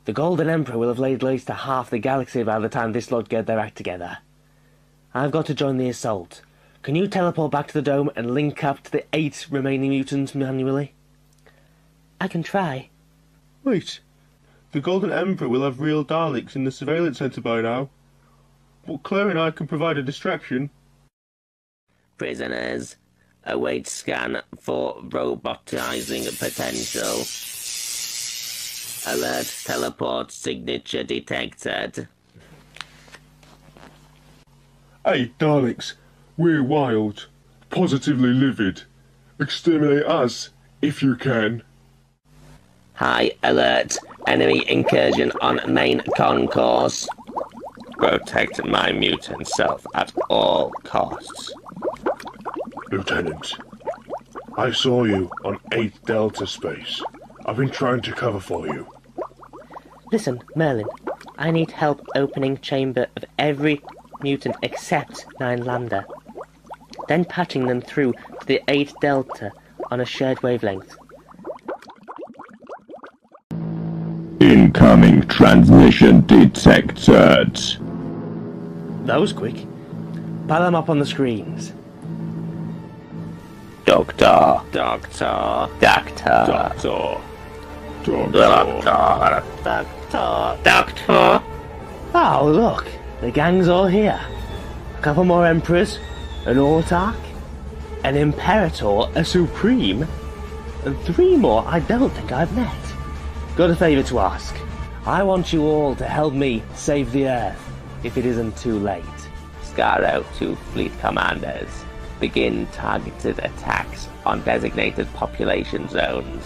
the Golden Emperor will have laid waste to half the galaxy by the time this lot get their act together. I've got to join the assault. Can you teleport back to the dome and link up to the 8 remaining mutants manually? I can try. Wait, the Golden Emperor will have real Daleks in the surveillance centre by now. But Claire and I can provide a distraction. Prisoners, await scan for robotizing potential. Alert teleport signature detected. Hey, Daleks, we're wild, positively livid. Exterminate us, if you can. High alert, enemy incursion on main concourse. Protect my mutant self at all costs. Lieutenant, I saw you on 8 Delta space. I've been trying to cover for you. Listen, Merlin, I need help opening chamber of every mutant except 9 Lambda, then patching them through to the 8 Delta on a shared wavelength. Incoming transmission detected. That was quick. Pile them up on the screens. Doctor. Oh, look, the gang's all here. A couple more Emperors, an Autarch, an Imperator, a Supreme, and 3 more I don't think I've met. Got a favour to ask. I want you all to help me save the Earth, if it isn't too late. Scarrow to Fleet Commanders. Begin targeted attacks on designated population zones.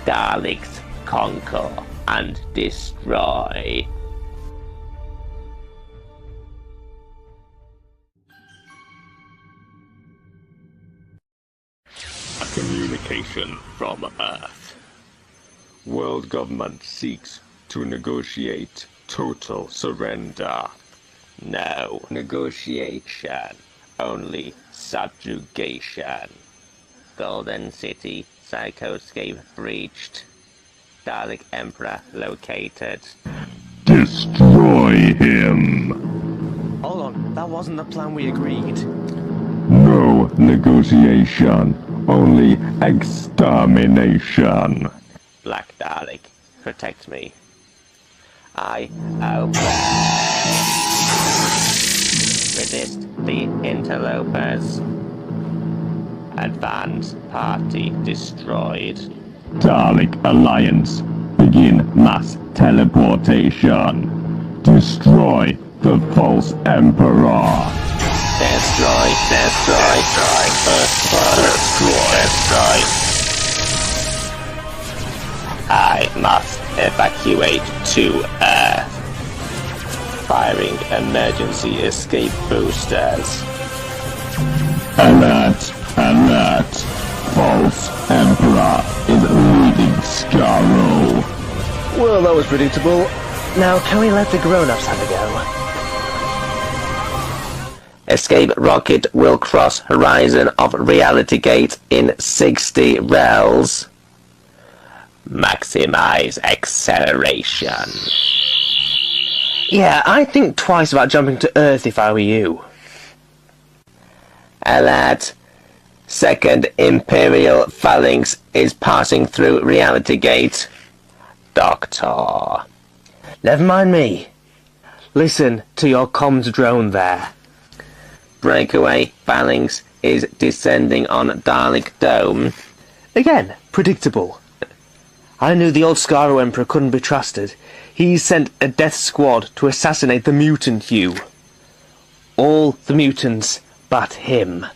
Daleks conquer and destroy. A communication from Earth. World government seeks to negotiate total surrender. No negotiation, only subjugation. Golden City Psychoscape breached. Dalek Emperor located. Destroy him. Hold on, that wasn't the plan we agreed. No negotiation, only extermination. Black Dalek, protect me. I obey. Resist the interlopers. Advance party destroyed. Dalek Alliance, begin mass teleportation. Destroy the false Emperor. Destroy. I must evacuate to Earth. Firing emergency escape boosters. Alert! False Emperor is leading Scarrow. Well, that was predictable. Now, can we let the grown-ups have a go? Escape rocket will cross horizon of reality gate in 60 rels. Maximize acceleration. Yeah, I'd think twice about jumping to Earth if I were you. Alert. Second Imperial Phalanx is passing through reality gate. Doctor. Never mind me. Listen to your comms drone there. Breakaway Phalanx is descending on Dalek Dome. Again, predictable. I knew the old Scarrow Emperor couldn't be trusted. He sent a death squad to assassinate the mutant you. All the mutants but him.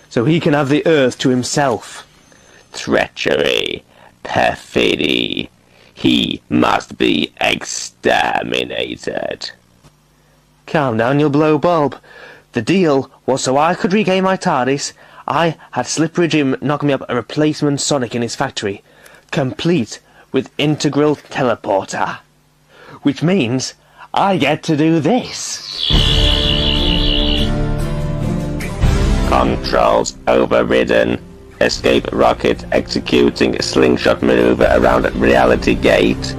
So he can have the Earth to himself. Treachery. Perfidy. He must be exterminated. Calm down, you'll blow bulb. The deal was so I could regain my TARDIS. I had Slippery Jim knock me up a replacement Sonic in his factory, complete with integral teleporter. Which means I get to do this. Controls overridden. Escape rocket executing slingshot maneuver around reality gate.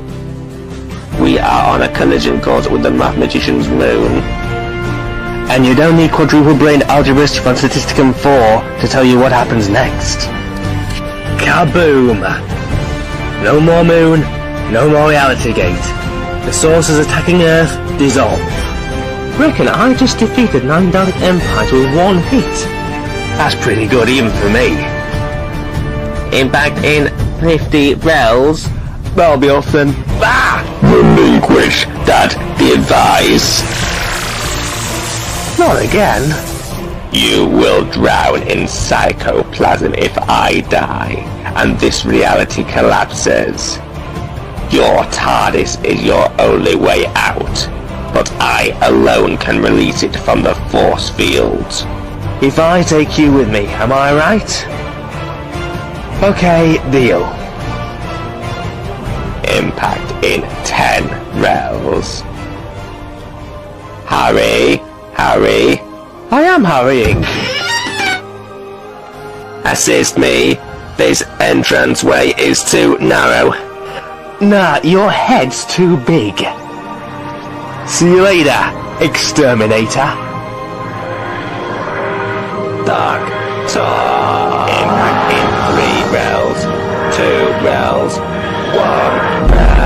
We are on a collision course with the Mathematician's Moon. And you don't need quadruple brain algebrist from Statisticum 4 to tell you what happens next. Kaboom! No more moon, no more reality gate. The sources attacking Earth dissolve. Reckon I just defeated 9 Dalek Empires with 1 hit. That's pretty good even for me. Impact in 50 rels. That'll be off then. Ah! Relinquish that device. Not again. You will drown in psychoplasm if I die, and this reality collapses. Your TARDIS is your only way out, but I alone can release it from the force field. If I take you with me, am I right? Okay, deal. Impact in 10 rels. Hurry! Hurry! I am hurrying. Assist me! This entranceway is too narrow. Nah, your head's too big. See you later, exterminator. Dark Tor! Impact in 3 rels. 2 rels. 1 rel.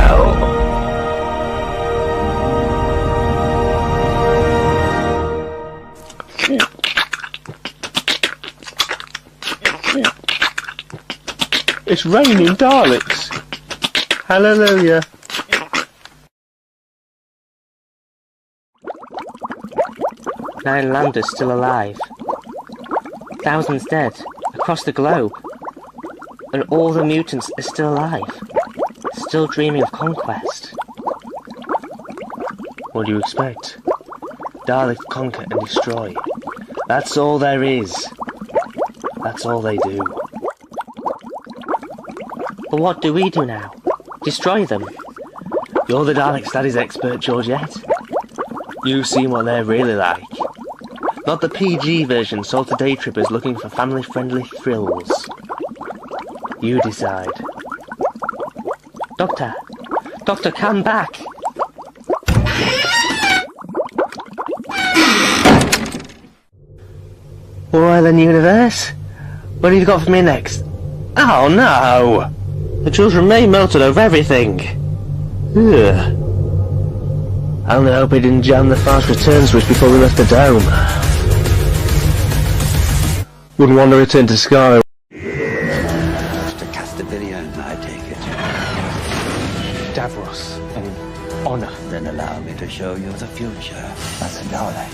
It's raining Daleks. Hallelujah. Nine landers still alive. Thousands dead, across the globe. And all the mutants are still alive. Still dreaming of conquest. What do you expect? Daleks conquer and destroy. That's all there is. That's all they do. But what do we do now? Destroy them? You're the Dalek studies expert, Georgette. You've seen what they're really like. Not the PG version sold to day trippers looking for family-friendly thrills. You decide. Doctor! Doctor, come back! Alright then, universe. What have you got for me next? Oh no! The children may melted over everything. Ugh. I only hope he didn't jam the fast return switch before we left the dome. Wouldn't want to return to Sky. Mr. Castiglione, I take it. Davros, and honour. Then allow me to show you the future as a Dalek.